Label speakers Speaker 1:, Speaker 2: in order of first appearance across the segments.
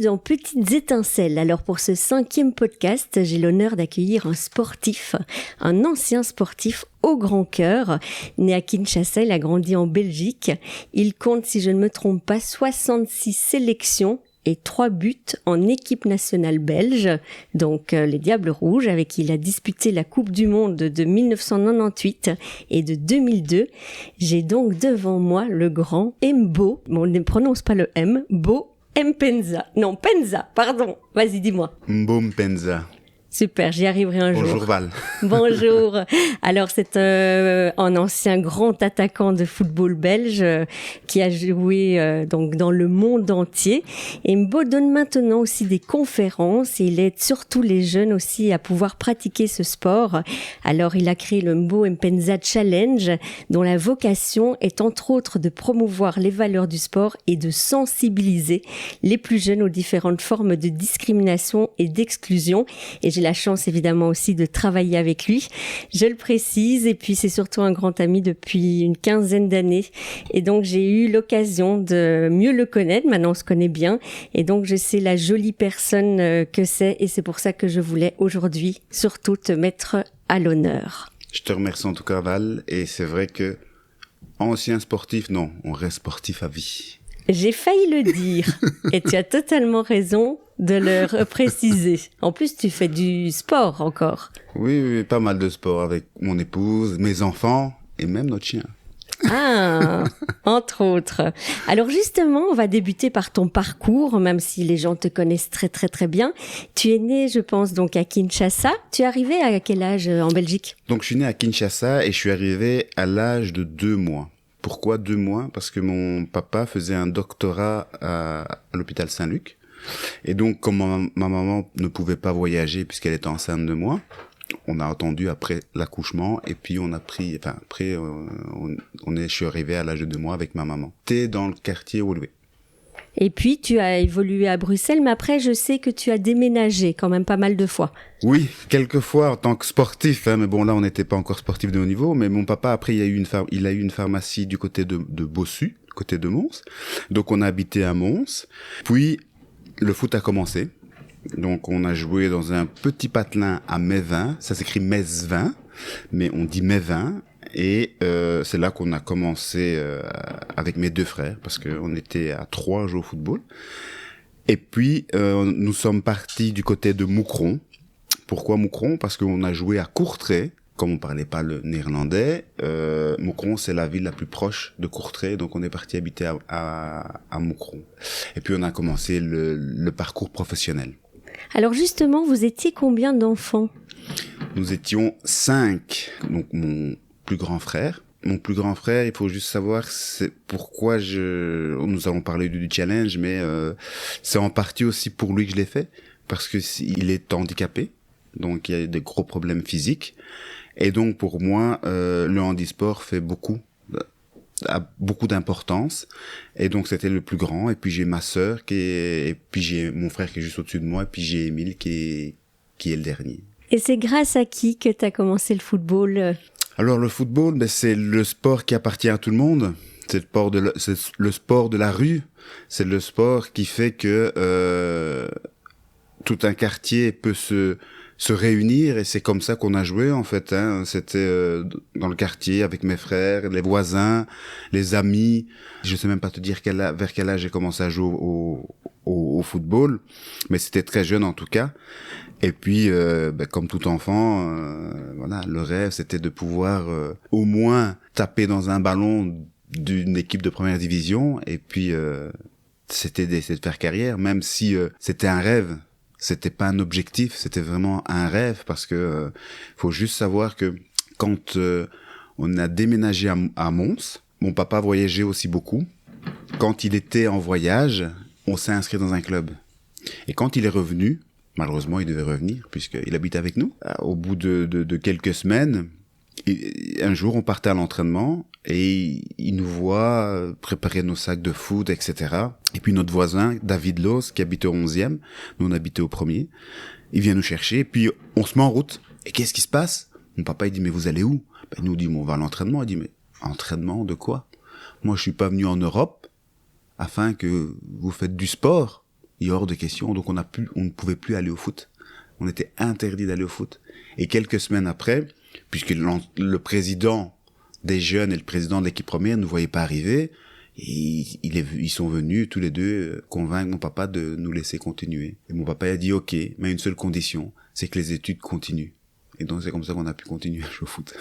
Speaker 1: dans Petites Étincelles. Alors pour ce 5e podcast, j'ai l'honneur d'accueillir un sportif, un ancien sportif au grand cœur. Né à Kinshasa, il a grandi en Belgique. Il compte, si je ne me trompe pas, 66 sélections et 3 buts en équipe nationale belge, donc les Diables Rouges, avec qui il a disputé la Coupe du Monde de 1998 et de 2002. J'ai donc devant moi le grand Mbo, on ne prononce pas le M, Bo Mpenza. Non, Penza, pardon. Vas-y, dis-moi.
Speaker 2: Mbo Mpenza.
Speaker 1: Super, j'y arriverai un jour.
Speaker 2: Bonjour Val.
Speaker 1: Bonjour. Alors c'est un ancien grand attaquant de football belge qui a joué donc dans le monde entier. Et Mbo donne maintenant aussi des conférences et il aide surtout les jeunes aussi à pouvoir pratiquer ce sport. Alors il a créé le Mbo Mpenza Challenge dont la vocation est entre autres de promouvoir les valeurs du sport et de sensibiliser les plus jeunes aux différentes formes de discrimination et d'exclusion. Et j'ai la chance évidemment aussi de travailler avec lui, je le précise, et puis c'est surtout un grand ami depuis une 15aine d'années, et donc j'ai eu l'occasion de mieux le connaître. Maintenant on se connaît bien, et donc je sais la jolie personne que c'est, et c'est pour ça que je voulais aujourd'hui surtout te mettre à l'honneur.
Speaker 2: Je te remercie en tout cas Val, et c'est vrai que ancien sportif, non, on reste sportif à vie.
Speaker 1: J'ai failli le dire, et tu as totalement raison de le préciser. En plus, tu fais du sport encore.
Speaker 2: Oui, pas mal de sport avec mon épouse, mes enfants et même notre chien.
Speaker 1: Ah, entre autres. Alors justement, on va débuter par ton parcours, même si les gens te connaissent très très très bien. Tu es né, je pense, donc à Kinshasa. Tu es arrivé à quel âge en Belgique ?
Speaker 2: Donc je suis né à Kinshasa et je suis arrivé à l'âge de 2 mois. Pourquoi 2 mois ? Parce que mon papa faisait un doctorat à l'hôpital Saint-Luc. Et donc, comme ma maman ne pouvait pas voyager puisqu'elle était enceinte de moi, on a attendu après l'accouchement et puis on a pris, enfin après, je suis arrivé à l'âge de 2 mois avec ma maman. T'es dans le quartier Woluwe.
Speaker 1: Et puis, tu as évolué à Bruxelles, mais après, je sais que tu as déménagé quand même pas mal de fois.
Speaker 2: Oui, quelques fois en tant que sportif, hein, mais bon, là, on n'était pas encore sportif de haut niveau, mais mon papa, après, il a eu une pharmacie du côté de Bossu, côté de Mons. Donc, on a habité à Mons. Puis, le foot a commencé. Donc, on a joué dans un petit patelin à Mévin. Ça s'écrit Metz-20, mais on dit Mévin. Et c'est là qu'on a commencé avec mes 2 frères, parce qu'on était à 3 à jouer au football. Et puis, nous sommes partis du côté de Moucron. Pourquoi Moucron ? Parce qu'on a joué à Courtrai. Comme on parlait pas le néerlandais, Moucron, c'est la ville la plus proche de Courtrai, donc on est parti habiter à Moucron. Et puis, on a commencé le parcours professionnel.
Speaker 1: Alors justement, vous étiez combien d'enfants ?
Speaker 2: Nous étions 5, donc mon plus grand frère. Mon plus grand frère, il faut juste savoir c'est pourquoi nous allons parler du challenge, mais c'est en partie aussi pour lui que je l'ai fait, parce que il est handicapé, donc il y a des gros problèmes physiques, et donc pour moi, le handisport a beaucoup d'importance, et donc c'était le plus grand, et puis j'ai ma sœur et puis j'ai mon frère qui est juste au-dessus de moi, et puis j'ai Émile qui est le dernier.
Speaker 1: Et c'est grâce à qui que tu as commencé le football ?
Speaker 2: Alors le football, c'est le sport qui appartient à tout le monde. C'est le sport de la rue. C'est le sport qui fait que tout un quartier peut se réunir, et c'est comme ça qu'on a joué en fait. Hein. C'était dans le quartier avec mes frères, les voisins, les amis. Je sais même pas te dire vers quel âge j'ai commencé à jouer au football, mais c'était très jeune en tout cas. Et puis, comme tout enfant, voilà, le rêve, c'était de pouvoir au moins taper dans un ballon d'une équipe de première division. Et puis, c'était d'essayer de faire carrière, même si c'était un rêve. C'était pas un objectif, c'était vraiment un rêve, parce que faut juste savoir que quand on a déménagé à Mons, mon papa voyageait aussi beaucoup. Quand il était en voyage, on s'est inscrit dans un club. Et quand il est revenu, malheureusement, il devait revenir puisqu'il habite avec nous. Au bout de quelques semaines, un jour, on partait à l'entraînement et il nous voit préparer nos sacs de foot, etc. Et puis notre voisin, David Loos, qui habitait au 11e, nous on habitait au 1er, il vient nous chercher et puis on se met en route. Et qu'est-ce qui se passe ? Mon papa, il dit, mais vous allez où ? Nous, on dit, on va à l'entraînement. Il dit, mais entraînement de quoi ? Moi, je suis pas venu en Europe afin que vous faites du sport. Il est hors de question. Donc on ne pouvait plus aller au foot. On était interdit d'aller au foot. Et quelques semaines après, puisque le président des jeunes et le président de l'équipe première ne voyaient pas arriver, ils sont venus tous les deux convaincre mon papa de nous laisser continuer. Et mon papa a dit ok, mais à une seule condition, c'est que les études continuent. Et donc c'est comme ça qu'on a pu continuer à jouer au foot.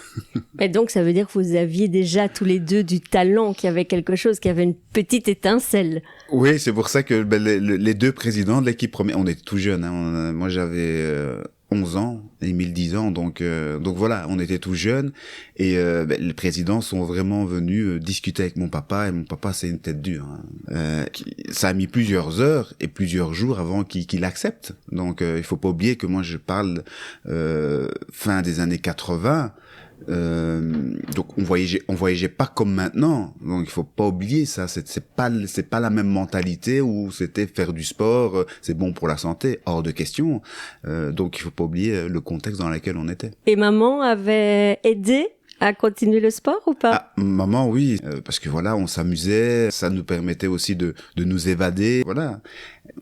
Speaker 1: Et donc ça veut dire que vous aviez déjà tous les deux du talent, qu'il y avait quelque chose, qu'il y avait une petite étincelle.
Speaker 2: Oui, c'est pour ça que les deux présidents de l'équipe première, on était tout jeunes. Hein, moi j'avais 11 ans, Émile 10 ans, donc voilà, on était tout jeunes. Et les présidents sont vraiment venus discuter avec mon papa, et mon papa c'est une tête dure. Hein. Ça a mis plusieurs heures et plusieurs jours avant qu'il accepte. Donc il faut pas oublier que moi je parle fin des années 80. Donc on voyageait pas comme maintenant, donc il faut pas oublier ça. C'est pas la même mentalité où c'était faire du sport, c'est bon pour la santé, hors de question. Donc il faut pas oublier le contexte dans lequel on était.
Speaker 1: Et maman avait aidé à continuer le sport ou pas?
Speaker 2: Maman, oui, parce que voilà, on s'amusait, ça nous permettait aussi de nous évader. Voilà,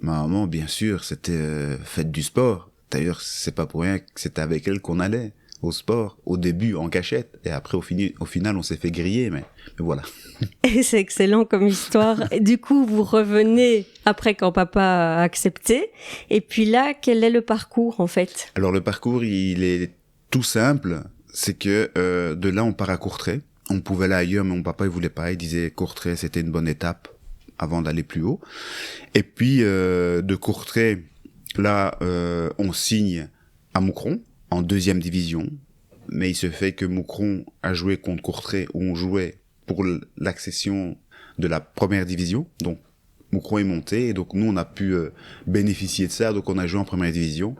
Speaker 2: maman, bien sûr, c'était faites du sport. D'ailleurs, c'est pas pour rien que c'était avec elle qu'on allait au sport, au début en cachette, et après au final on s'est fait griller, mais voilà.
Speaker 1: Et c'est excellent comme histoire. Et du coup, vous revenez après quand papa a accepté, et puis là, quel est le parcours en fait?
Speaker 2: Alors le parcours, il est tout simple, c'est que de là on part à Courtrai. On pouvait aller ailleurs, mais mon papa il voulait pas, il disait Courtrai c'était une bonne étape avant d'aller plus haut. Et puis de Courtrai, là on signe à Moucron, en 2e division, mais il se fait que Moucron a joué contre Courtrai, où on jouait pour l'accession de la 1re division, donc Moucron est monté, et donc nous on a pu bénéficier de ça, donc on a joué en 1re division,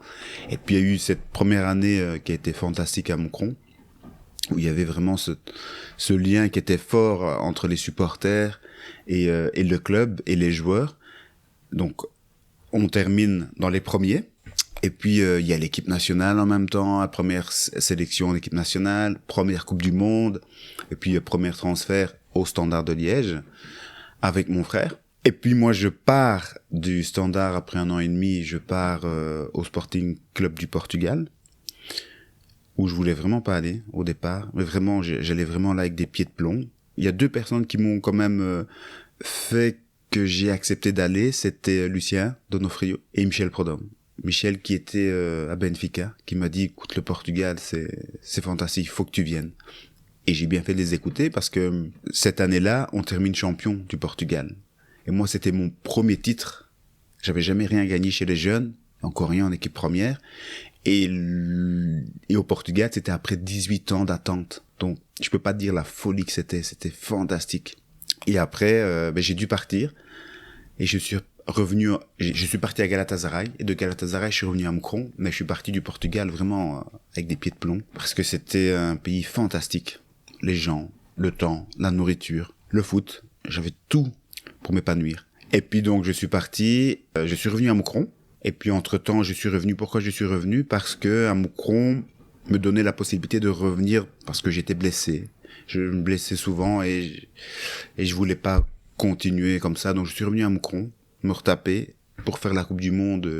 Speaker 2: et puis il y a eu cette première année qui a été fantastique à Moucron, où il y avait vraiment ce lien qui était fort entre les supporters et le club et les joueurs. Donc on termine dans les premiers. Et puis il y a l'équipe nationale en même temps, la première sélection d'équipe nationale, première Coupe du Monde, et puis premier transfert au Standard de Liège avec mon frère. Et puis moi je pars du Standard après 1 an et demi, je pars au Sporting Club du Portugal, où je voulais vraiment pas aller au départ, mais vraiment j'allais vraiment là avec des pieds de plomb. Il y a 2 personnes qui m'ont quand même fait que j'ai accepté d'aller, c'était Lucien Donofrio et Michel Prodhomme. Michel qui était à Benfica, qui m'a dit écoute, le Portugal c'est fantastique, il faut que tu viennes. Et j'ai bien fait de les écouter parce que cette année-là, on termine champion du Portugal. Et moi, c'était mon premier titre. J'avais jamais rien gagné chez les jeunes, encore rien en équipe première. Et au Portugal, c'était après 18 ans d'attente. Donc, je peux pas te dire la folie que c'était fantastique. Et après, j'ai dû partir. Et je suis parti à Galatasaray, et de Galatasaray, je suis revenu à Moucron, mais je suis parti du Portugal vraiment avec des pieds de plomb, parce que c'était un pays fantastique. Les gens, le temps, la nourriture, le foot, j'avais tout pour m'épanouir. Et puis donc, je suis parti, je suis revenu à Moucron, et puis entre-temps, je suis revenu. Pourquoi je suis revenu? Parce que à Moucron me donnait la possibilité de revenir, parce que j'étais blessé. Je me blessais souvent, et je voulais pas continuer comme ça, donc je suis revenu à Moucron, me retaper pour faire la Coupe du Monde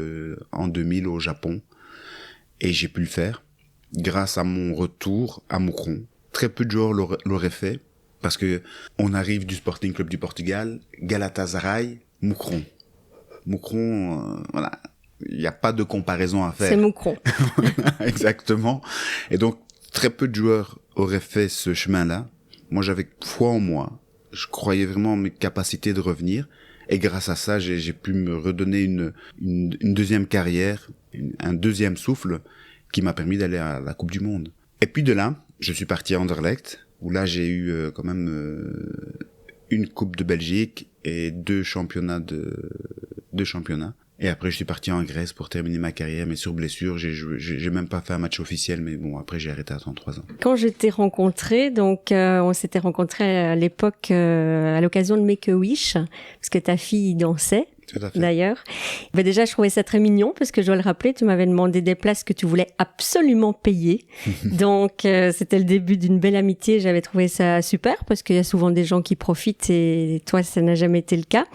Speaker 2: en 2000 au Japon, et j'ai pu le faire grâce à mon retour à Moucron. Très peu de joueurs l'auraient fait, parce que on arrive du Sporting Club du Portugal, Galatasaray, Moucron. Moucron, voilà, il n'y a pas de comparaison à faire.
Speaker 1: C'est Moucron.
Speaker 2: Exactement. Et donc très peu de joueurs auraient fait ce chemin-là. Moi, j'avais foi en moi. Je croyais vraiment en mes capacités de revenir. Et grâce à ça, j'ai pu me redonner une deuxième carrière, un deuxième souffle qui m'a permis d'aller à la Coupe du Monde. Et puis de là, je suis parti à Anderlecht, où là j'ai eu quand même une Coupe de Belgique et 2 championnats. Et après je suis parti en Grèce pour terminer ma carrière, mais sur blessure. J'ai même pas fait un match officiel, mais bon, après j'ai arrêté à 33 ans.
Speaker 1: Quand je t'ai rencontré, donc on s'était rencontré à l'époque à l'occasion de Make a Wish, parce que ta fille dansait.
Speaker 2: Tout à fait.
Speaker 1: d'ailleurs. Mais déjà, je trouvais ça très mignon parce que je dois le rappeler, tu m'avais demandé des places que tu voulais absolument payer. Donc, c'était le début d'une belle amitié. J'avais trouvé ça super parce qu'il y a souvent des gens qui profitent et toi, ça n'a jamais été le cas.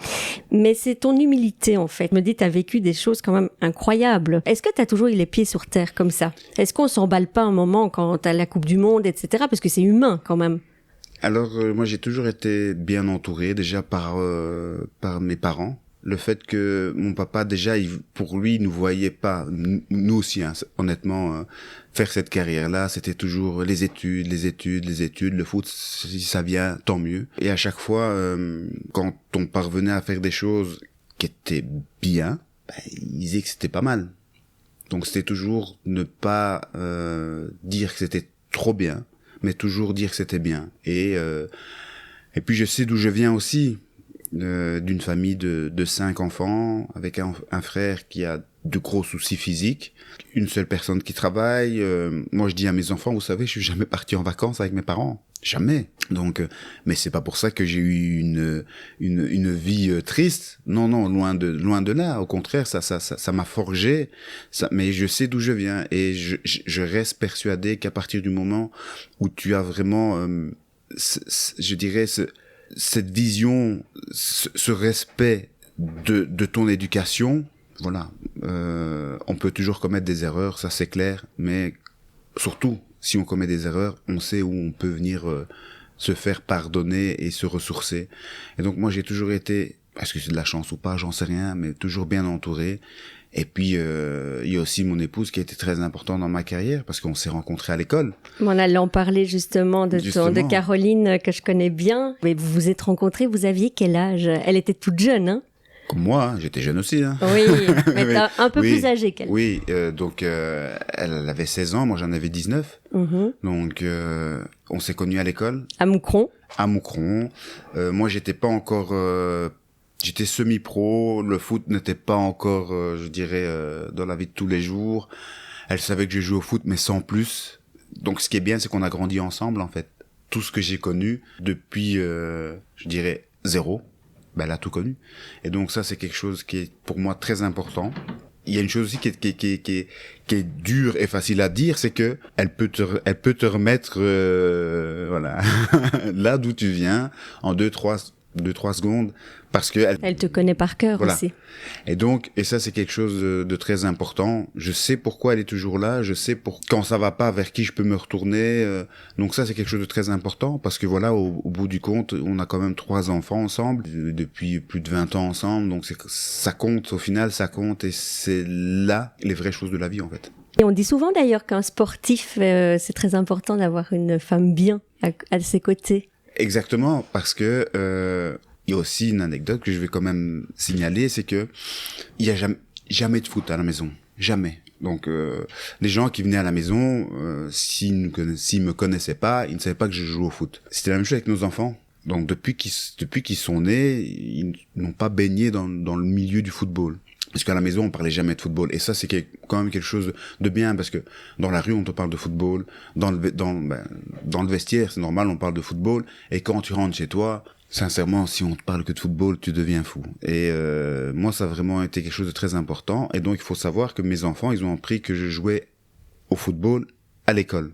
Speaker 1: Mais c'est ton humilité, en fait. Je me dis, tu as vécu des choses quand même incroyables. Est-ce que tu as toujours eu les pieds sur terre comme ça? Est-ce qu'on s'emballe pas un moment quand tu as la Coupe du Monde, etc. Parce que c'est humain quand même.
Speaker 2: Alors, moi, j'ai toujours été bien entouré, déjà par mes parents. Le fait que mon papa, déjà, pour lui, il nous voyait pas, nous aussi, hein, honnêtement, faire cette carrière-là, c'était toujours les études. Le foot, si ça vient, tant mieux. Et à chaque fois, quand on parvenait à faire des choses qui étaient bien, il disait que c'était pas mal. Donc, c'était toujours ne pas dire que c'était trop bien, mais toujours dire que c'était bien. Et puis je sais d'où je viens aussi, d'une famille de 5 enfants, avec un frère qui a de gros soucis physiques, une seule personne qui travaille. Moi je dis à mes enfants, vous savez, je suis jamais parti en vacances avec mes parents. Jamais. Donc, mais c'est pas pour ça que j'ai eu une vie triste. Non, loin de là. Au contraire, ça m'a forgé. Mais je sais d'où je viens et je reste persuadé qu'à partir du moment où tu as vraiment, je dirais, cette vision, ce respect de ton éducation, voilà. On peut toujours commettre des erreurs, ça c'est clair, mais surtout, si on commet des erreurs, on sait où on peut venir se faire pardonner et se ressourcer. Et donc moi j'ai toujours été, est-ce que c'est de la chance ou pas, j'en sais rien, mais toujours bien entouré. Et puis il y a aussi mon épouse qui a été très importante dans ma carrière parce qu'on s'est rencontrés à l'école.
Speaker 1: On allait en parler justement de Caroline que je connais bien. Mais vous vous êtes rencontrés, vous aviez quel âge? Elle était toute jeune, hein?
Speaker 2: Comme moi, j'étais jeune aussi. Hein.
Speaker 1: Oui, mais t'es un peu plus âgée qu'elle.
Speaker 2: Oui, donc elle avait 16 ans, moi j'en avais 19. Mm-hmm. Donc on s'est connus à l'école.
Speaker 1: À Moucron.
Speaker 2: À Moucron. Moi j'étais pas encore... j'étais semi-pro, le foot n'était pas encore, je dirais, dans la vie de tous les jours. Elle savait que je jouais au foot, mais sans plus. Donc ce qui est bien, c'est qu'on a grandi ensemble en fait. Tout ce que j'ai connu depuis, je dirais, 0. Elle a tout connu. Et donc ça, c'est quelque chose qui est pour moi très important. Il y a une chose aussi qui est dure et facile à dire, c'est que elle peut te remettre, voilà, là d'où tu viens, en 2-3 secondes, parce que
Speaker 1: elle te connaît par cœur, voilà. Aussi.
Speaker 2: Et donc, et ça c'est quelque chose de très important. Je sais pourquoi elle est toujours là. Je sais quand ça va pas, vers qui je peux me retourner. Donc ça c'est quelque chose de très important parce que voilà, au bout du compte, on a quand même 3 enfants ensemble depuis plus de 20 ans ensemble. Donc ça compte au final, ça compte et c'est là les vraies choses de la vie en fait.
Speaker 1: Et on dit souvent d'ailleurs qu'un sportif, c'est très important d'avoir une femme bien à ses côtés.
Speaker 2: Exactement, parce que il y a aussi une anecdote que je vais quand même signaler, c'est que il y a jamais de foot à la maison, jamais. Donc les gens qui venaient à la maison, s'ils me connaissaient pas, ils ne savaient pas que je jouais au foot. C'était la même chose avec nos enfants. Donc depuis qu'ils sont nés, ils n'ont pas baigné dans le milieu du football. Parce qu'à la maison, on parlait jamais de football. Et ça, c'est quand même quelque chose de bien, parce que dans la rue, on te parle de football. Dans le vestiaire, c'est normal, on parle de football. Et quand tu rentres chez toi, sincèrement, si on te parle que de football, tu deviens fou. Et moi, ça a vraiment été quelque chose de très important. Et donc, il faut savoir que mes enfants, ils ont appris que je jouais au football à l'école.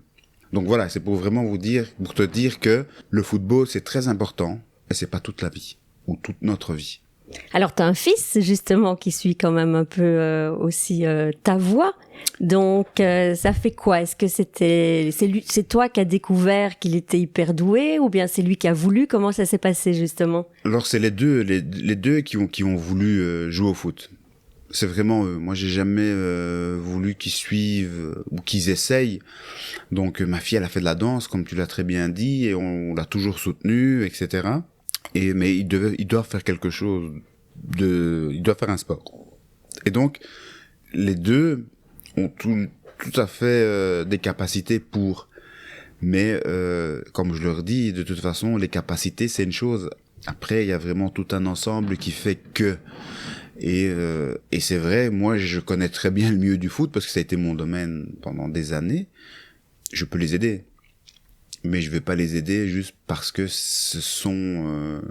Speaker 2: Donc voilà, c'est pour vraiment pour te dire que le football, c'est très important. Et c'est pas toute la vie, ou toute notre vie.
Speaker 1: Alors, tu as un fils, justement, qui suit quand même un peu aussi ta voie. Donc, ça fait quoi? Est-ce que c'est toi qui as découvert qu'il était hyper doué ou bien c'est lui qui a voulu? Comment ça s'est passé, justement? Alors,
Speaker 2: c'est les deux qui ont voulu jouer au foot. C'est vraiment eux. Moi, j'ai jamais voulu qu'ils suivent ou qu'ils essayent. Donc, ma fille, elle a fait de la danse, comme tu l'as très bien dit, et on l'a toujours soutenue, etc. Mais ils doivent faire quelque chose ils doivent faire un sport. Et donc, les deux ont tout à fait des capacités pour. Mais, comme je leur dis, de toute façon, les capacités, c'est une chose. Après, il y a vraiment tout un ensemble qui fait que. Et c'est vrai, moi, je connais très bien le milieu du foot parce que ça a été mon domaine pendant des années. Je peux les aider. Mais je vais pas les aider juste parce que ce sont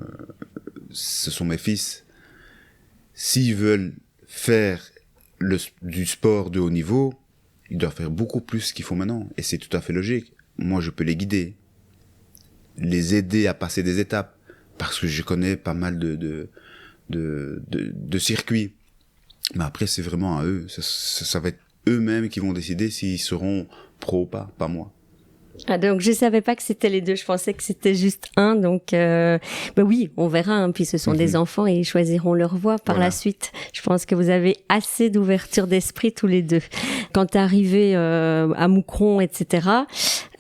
Speaker 2: mes fils. s'ils veulent faire du sport de haut niveau, ils doivent faire beaucoup plus qu'il faut maintenant. Et c'est tout à fait logique. Moi, je peux les guider, les aider à passer des étapes, parce que je connais pas mal de circuits. Mais après, c'est vraiment à eux. Ça va être eux-mêmes qui vont décider s'ils seront pro ou pas moi.
Speaker 1: Ah, donc je savais pas que c'était les deux, je pensais que c'était juste un, donc bah oui, on verra, hein, puis ce sont des enfants et ils choisiront leur voie par la suite. Je pense que vous avez assez d'ouverture d'esprit tous les deux. Quand t'es arrivé à Moucron, etc.,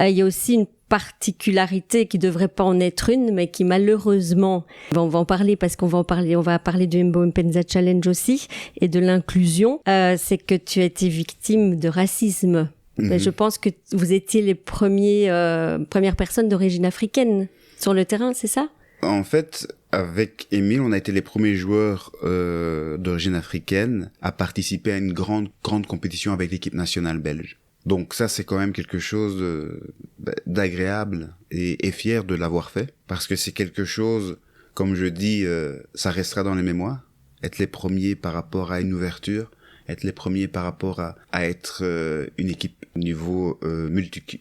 Speaker 1: il y a aussi une particularité qui devrait pas en être une, mais qui malheureusement, on va en parler parce on va parler du Mbompenza Challenge aussi et de l'inclusion, c'est que tu as été victime de racisme. Mais je pense que vous étiez les premières personnes d'origine africaine sur le terrain, c'est ça?
Speaker 2: En fait, avec Émile, on a été les premiers joueurs d'origine africaine à participer à une grande compétition avec l'équipe nationale belge. Donc ça, c'est quand même quelque chose d'agréable et fier de l'avoir fait, parce que c'est quelque chose, comme je dis, ça restera dans les mémoires. Être les premiers par rapport à une ouverture, être les premiers par rapport à être une équipe au niveau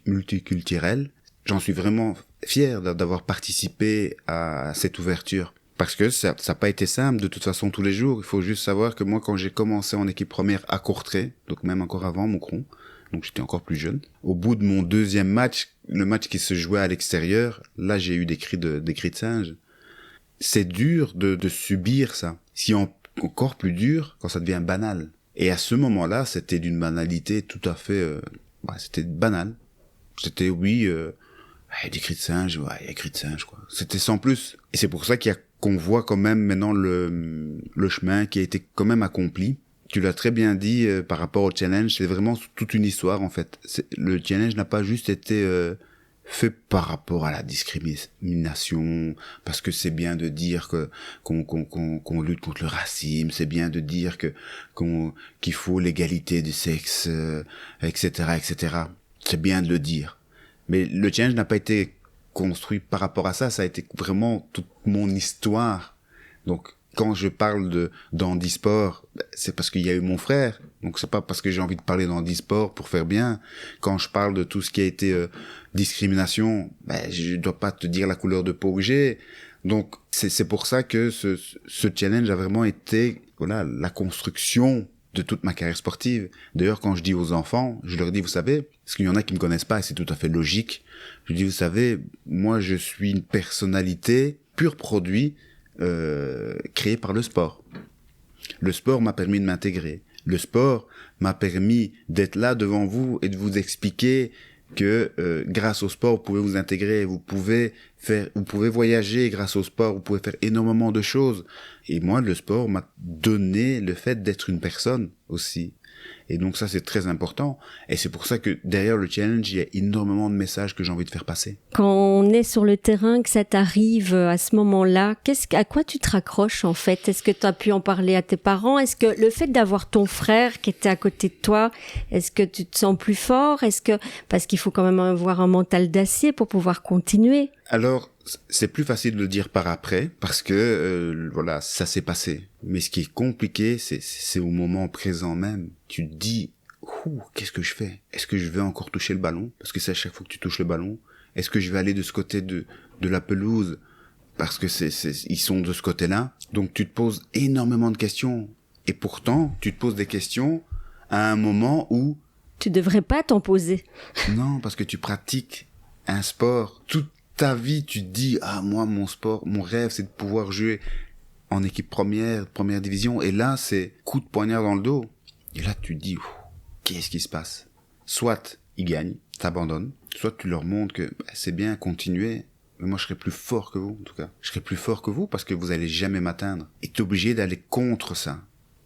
Speaker 2: multiculturel. J'en suis vraiment fier d'avoir participé à cette ouverture. Parce que ça n'a pas été simple de toute façon tous les jours. Il faut juste savoir que moi, quand j'ai commencé en équipe première à Courtrai, donc même encore avant Moucron, donc j'étais encore plus jeune, au bout de mon deuxième match, le match qui se jouait à l'extérieur, là j'ai eu des cris de singe. C'est dur de subir ça. Ce qui est encore plus dur quand ça devient banal. Et à ce moment-là, c'était d'une banalité tout à fait... c'était banal. C'était, des cris de singe, il y a cris de singe, quoi. C'était sans plus. Et c'est pour ça qu'on voit quand même maintenant le chemin qui a été quand même accompli. Tu l'as très bien dit par rapport au challenge, c'est vraiment toute une histoire, en fait. Le challenge n'a pas juste été... fait par rapport à la discrimination, parce que c'est bien de dire qu'on lutte contre le racisme, c'est bien de dire qu'il faut l'égalité du sexe, etc., etc. C'est bien de le dire. Mais le challenge n'a pas été construit par rapport à ça, ça a été vraiment toute mon histoire. Donc, quand je parle d'handisport, c'est parce qu'il y a eu mon frère. Donc c'est pas parce que j'ai envie de parler d'handisport pour faire bien. Quand je parle de tout ce qui a été discrimination, je dois pas te dire la couleur de peau que j'ai. Donc c'est pour ça que ce challenge a vraiment été la construction de toute ma carrière sportive. D'ailleurs, quand je dis aux enfants, je leur dis, vous savez, parce qu'il y en a qui me connaissent pas et c'est tout à fait logique. Je dis, vous savez, moi je suis une personnalité pur produit créé par le sport. Le sport m'a permis de m'intégrer. Le sport m'a permis d'être là devant vous et de vous expliquer que grâce au sport, vous pouvez vous intégrer, vous pouvez voyager grâce au sport, vous pouvez faire énormément de choses. Et moi, le sport m'a donné le fait d'être une personne aussi. Et donc ça, c'est très important. Et c'est pour ça que derrière le challenge, il y a énormément de messages que j'ai envie de faire passer.
Speaker 1: Quand on est sur le terrain, que ça t'arrive à ce moment-là, à quoi tu te raccroches en fait? Est-ce que tu as pu en parler à tes parents? Est-ce que le fait d'avoir ton frère qui était à côté de toi, est-ce que tu te sens plus fort? Parce qu'il faut quand même avoir un mental d'acier pour pouvoir continuer.
Speaker 2: Alors, c'est plus facile de le dire par après, parce que, ça s'est passé. Mais ce qui est compliqué, c'est au moment présent même. Tu te dis, qu'est-ce que je fais? Est-ce que je vais encore toucher le ballon? Parce que c'est à chaque fois que tu touches le ballon. Est-ce que je vais aller de ce côté de la pelouse? Parce que ils sont de ce côté-là. Donc tu te poses énormément de questions. Et pourtant, tu te poses des questions à un moment où...
Speaker 1: Tu devrais pas t'en poser.
Speaker 2: Non, parce que tu pratiques un sport toute ta vie, tu te dis, moi, mon sport, mon rêve, c'est de pouvoir jouer en équipe première division. Et là, c'est coup de poignard dans le dos. Et là, tu te dis, qu'est-ce qui se passe? Soit ils gagnent, t'abandonnent, soit tu leur montres que c'est bien, continuer. Mais moi, je serai plus fort que vous, en tout cas. Je serai plus fort que vous parce que vous allez jamais m'atteindre. Et t'es obligé d'aller contre ça.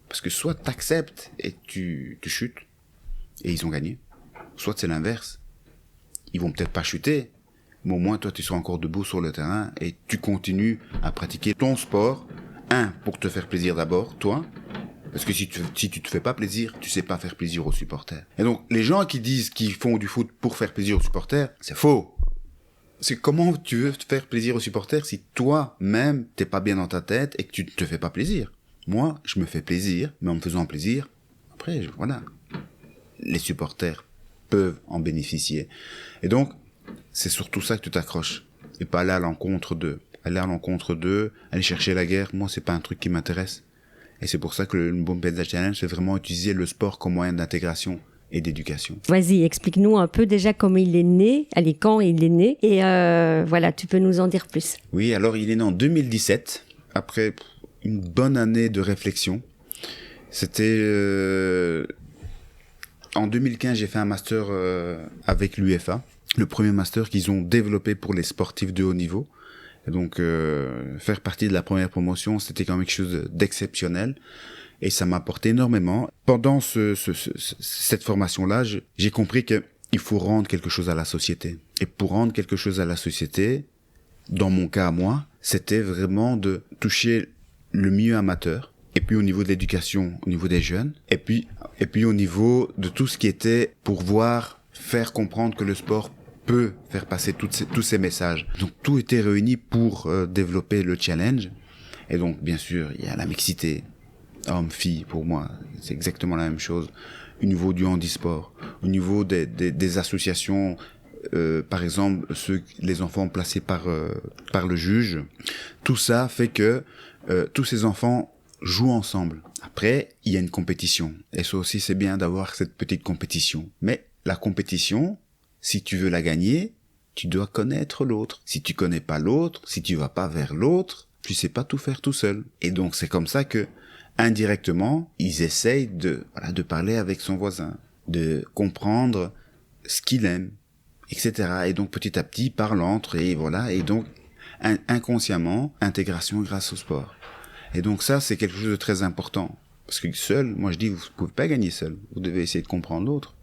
Speaker 2: Parce que soit t'acceptes et tu chutes, et ils ont gagné. Soit c'est l'inverse. Ils vont peut-être pas chuter, mais au moins toi tu seras encore debout sur le terrain et tu continues à pratiquer ton sport. Pour te faire plaisir d'abord, toi. Parce que si tu te fais pas plaisir, tu sais pas faire plaisir aux supporters. Et donc, les gens qui disent qu'ils font du foot pour faire plaisir aux supporters, c'est faux. C'est comment tu veux te faire plaisir aux supporters si toi-même t'es pas bien dans ta tête et que tu te fais pas plaisir. Moi, je me fais plaisir, mais en me faisant plaisir, après, voilà, les supporters peuvent en bénéficier. Et donc, c'est surtout ça que tu t'accroches. Et pas aller à l'encontre d'eux. Aller chercher la guerre, moi, c'est pas un truc qui m'intéresse. Et c'est pour ça que le Mbombela Challenge, c'est vraiment utiliser le sport comme moyen d'intégration et d'éducation.
Speaker 1: Vas-y, explique-nous un peu déjà comment il est né, quand il est né, et voilà, tu peux nous en dire plus.
Speaker 2: Oui, alors il est né en 2017, après une bonne année de réflexion. C'était... En 2015, j'ai fait un master avec l'UEFA, le premier master qu'ils ont développé pour les sportifs de haut niveau. Et donc, faire partie de la première promotion, c'était quand même quelque chose d'exceptionnel. Et ça m'a apporté énormément. Pendant cette formation-là, j'ai compris qu'il faut rendre quelque chose à la société. Et pour rendre quelque chose à la société, dans mon cas à moi, c'était vraiment de toucher le milieu amateur. Et puis au niveau de l'éducation, au niveau des jeunes. Et puis au niveau de tout ce qui était pour faire comprendre que le sport peut faire passer tous ces messages. Donc tout était réuni pour développer le challenge. Et donc bien sûr, il y a la mixité. Homme-fille, pour moi, c'est exactement la même chose. Au niveau du handisport, au niveau des associations, par exemple, les enfants placés par le juge, tout ça fait que tous ces enfants jouent ensemble. Après, il y a une compétition. Et ça aussi, c'est bien d'avoir cette petite compétition. Mais la compétition, si tu veux la gagner, tu dois connaître l'autre. Si tu connais pas l'autre, si tu vas pas vers l'autre, tu sais pas tout faire tout seul. Et donc, c'est comme ça que indirectement, ils essayent de parler avec son voisin, de comprendre ce qu'il aime, etc. Et donc, petit à petit, ils parlent entre, et voilà. Et donc, inconsciemment, intégration grâce au sport. Et donc, ça, c'est quelque chose de très important. Parce que seul, moi, je dis, vous pouvez pas gagner seul. Vous devez essayer de comprendre l'autre.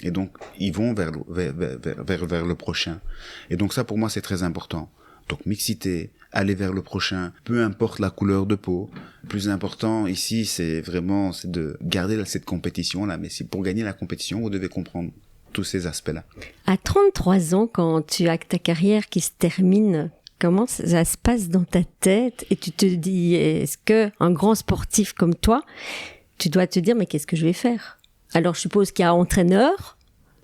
Speaker 2: Et donc, ils vont vers le prochain. Et donc, ça, pour moi, c'est très important. Donc, mixité, aller vers le prochain, peu importe la couleur de peau. Le plus important ici, c'est de garder cette compétition-là. Mais pour gagner la compétition, vous devez comprendre tous ces aspects-là.
Speaker 1: À 33 ans, quand tu as ta carrière qui se termine, comment ça se passe dans ta tête? Et tu te dis, est-ce qu'un grand sportif comme toi, tu dois te dire, mais qu'est-ce que je vais faire? Alors, je suppose qu'il y a entraîneur.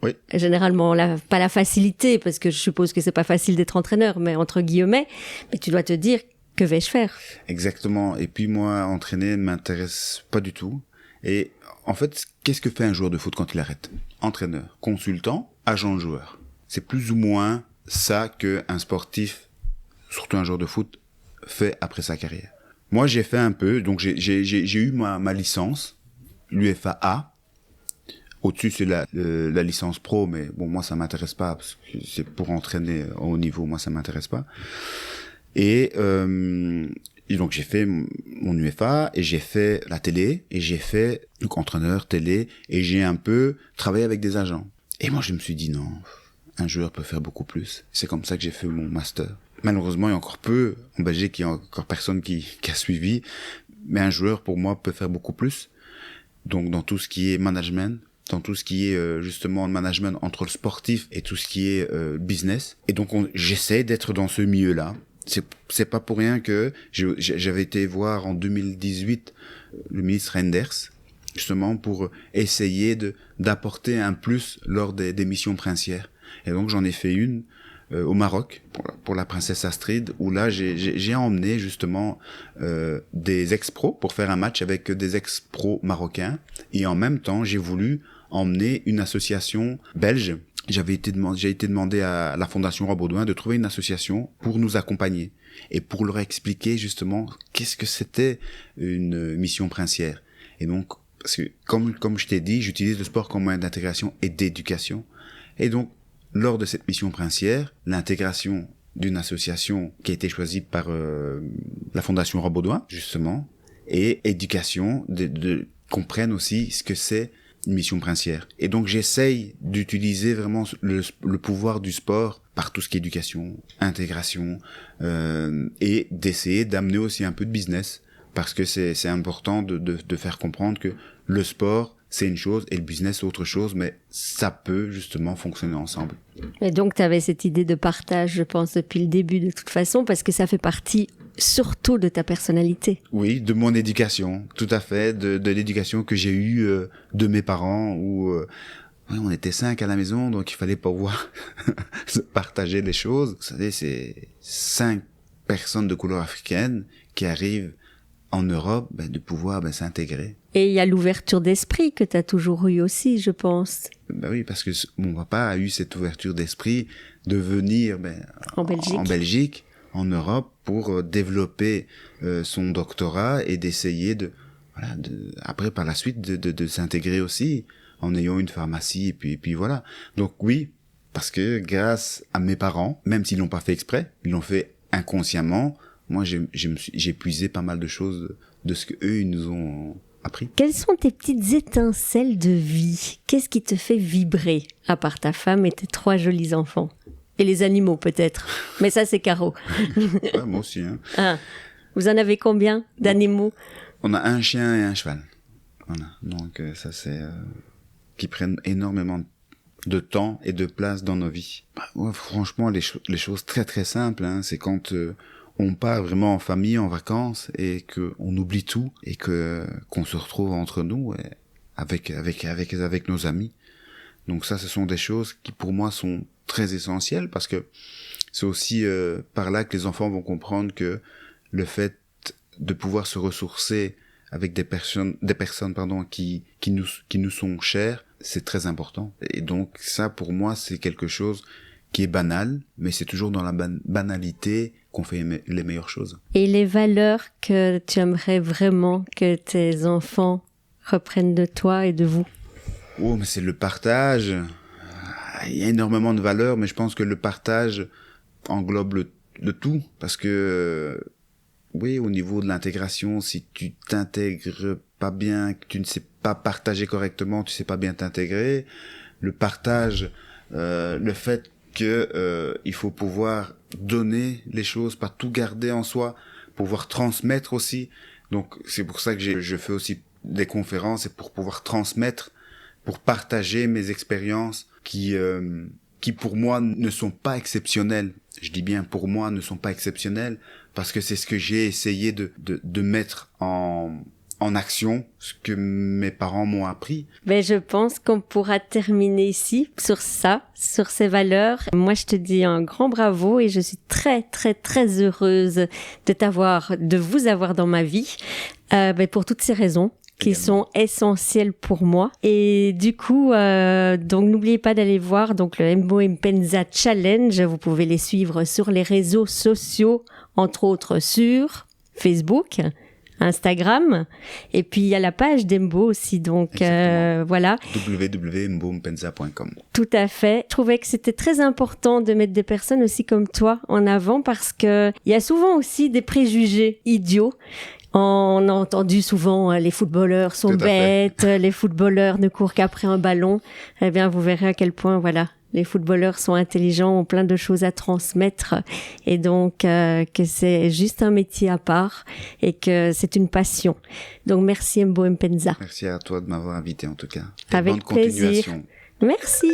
Speaker 2: Oui.
Speaker 1: Généralement, pas la facilité, parce que je suppose que c'est pas facile d'être entraîneur, mais entre guillemets, mais tu dois te dire, que vais-je faire?
Speaker 2: Exactement. Et puis moi, entraîner ne m'intéresse pas du tout. Et en fait, qu'est-ce que fait un joueur de foot quand il arrête? Entraîneur, consultant, agent de joueur. C'est plus ou moins ça qu'un sportif, surtout un joueur de foot, fait après sa carrière. Moi, j'ai fait un peu, donc j'ai eu ma licence, l'UEFA A. Au-dessus, c'est la licence pro, mais bon, moi, ça m'intéresse pas, parce que c'est pour entraîner au haut niveau, moi, ça m'intéresse pas. Et donc, j'ai fait mon UEFA, et j'ai fait la télé, et j'ai fait, donc, entraîneur, télé, et j'ai un peu travaillé avec des agents. Et moi, je me suis dit, non, un joueur peut faire beaucoup plus. C'est comme ça que j'ai fait mon master. Malheureusement, il y a encore peu, en Belgique, il y a encore personne qui a suivi, mais un joueur, pour moi, peut faire beaucoup plus. Donc, dans tout ce qui est management, dans tout ce qui est justement management entre le sportif et tout ce qui est business. Et donc j'essaie d'être dans ce milieu-là. C'est pas pour rien que j'avais été voir en 2018 le ministre Renders, justement pour essayer d'apporter un plus lors des missions princières. Et donc j'en ai fait une au Maroc pour la princesse Astrid, où là j'ai emmené justement des ex-pros pour faire un match avec des ex-pros marocains, et en même temps j'ai voulu emmener une association belge. J'ai été demandé à la Fondation Roi Baudouin de trouver une association pour nous accompagner et pour leur expliquer justement qu'est-ce que c'était une mission princière. Et donc, parce que comme je t'ai dit, j'utilise le sport comme moyen d'intégration et d'éducation. Et donc, lors de cette mission princière, l'intégration d'une association qui a été choisie par la Fondation Roi Baudouin, justement, et éducation, comprennent aussi ce que c'est une mission princière. Et donc j'essaye d'utiliser vraiment le pouvoir du sport par tout ce qui est éducation, intégration, et d'essayer d'amener aussi un peu de business, parce que c'est important de faire comprendre que le sport, c'est une chose, et le business, c'est autre chose, mais ça peut justement fonctionner ensemble.
Speaker 1: Et donc, tu avais cette idée de partage, je pense, depuis le début, de toute façon, parce que ça fait partie surtout de ta personnalité.
Speaker 2: Oui, de mon éducation, tout à fait, de l'éducation que j'ai eue de mes parents, où ouais, on était 5 à la maison, donc il fallait pouvoir se partager les choses. Vous savez, c'est 5 personnes de couleur africaine qui arrivent en Europe, de pouvoir s'intégrer.
Speaker 1: Et il y a l'ouverture d'esprit que tu as toujours eu aussi, je pense.
Speaker 2: Oui, parce que mon papa a eu cette ouverture d'esprit de venir
Speaker 1: en
Speaker 2: Belgique, en Europe, pour développer son doctorat et d'essayer après par la suite de s'intégrer aussi en ayant une pharmacie et puis voilà. Donc oui, parce que grâce à mes parents, même s'ils l'ont pas fait exprès, ils l'ont fait inconsciemment. Moi, j'ai puisé pas mal de choses de ce que eux ils nous ont appris.
Speaker 1: Quelles sont tes petites étincelles de vie? Qu'est-ce qui te fait vibrer, à part ta femme et tes 3 jolis enfants? Et les animaux, peut-être. Mais ça, c'est Caro.
Speaker 2: Ouais, moi aussi. Hein.
Speaker 1: Ah. Vous en avez combien d'animaux?
Speaker 2: On a un chien et un cheval. Voilà. Donc, ça, c'est... qui prennent énormément de temps et de place dans nos vies. Ouais, franchement, les choses très, très simples, hein, c'est quand... on part vraiment en famille, en vacances, et que on oublie tout, et qu'on se retrouve entre nous, avec nos amis. Donc ça, ce sont des choses qui, pour moi, sont très essentielles, parce que c'est aussi par là que les enfants vont comprendre que le fait de pouvoir se ressourcer avec des personnes, qui nous sont chères, c'est très important. Et donc ça, pour moi, c'est quelque chose qui est banal, mais c'est toujours dans la banalité qu'on fait les meilleures choses.
Speaker 1: Et les valeurs que tu aimerais vraiment que tes enfants reprennent de toi et de vous?
Speaker 2: Oh, mais c'est le partage. Il y a énormément de valeurs, mais je pense que le partage englobe le tout, parce que oui, au niveau de l'intégration, si tu t'intègres pas bien, que tu ne sais pas partager correctement, tu sais pas bien t'intégrer. Le partage, le fait que il faut pouvoir donner les choses, pas tout garder en soi, pouvoir transmettre aussi. Donc c'est pour ça que je fais aussi des conférences, et pour pouvoir transmettre, pour partager mes expériences qui pour moi ne sont pas exceptionnelles. Je dis bien pour moi ne sont pas exceptionnelles, parce que c'est ce que j'ai essayé de mettre en action, ce que mes parents m'ont appris.
Speaker 1: Je pense qu'on pourra terminer ici sur ça, sur ces valeurs. Moi, je te dis un grand bravo, et je suis très, très, très heureuse de vous avoir dans ma vie, pour toutes ces raisons qui sont essentielles pour moi. Et du coup, donc n'oubliez pas d'aller voir donc le Mbo Mpenza Challenge. Vous pouvez les suivre sur les réseaux sociaux, entre autres sur Facebook, Instagram, et puis il y a la page d'Mbo aussi, donc voilà.
Speaker 2: www.mbompenza.com.
Speaker 1: Tout à fait. Je trouvais que c'était très important de mettre des personnes aussi comme toi en avant, parce que il y a souvent aussi des préjugés idiots. On a entendu souvent les footballeurs sont bêtes, les footballeurs ne courent qu'après un ballon. Eh bien, vous verrez à quel point, voilà, les footballeurs sont intelligents, ont plein de choses à transmettre, et donc que c'est juste un métier à part et que c'est une passion. Donc merci Mbo Mpenza.
Speaker 2: Merci à toi de m'avoir invité en tout cas.
Speaker 1: Avec
Speaker 2: bonne continuation.
Speaker 1: Plaisir. Merci.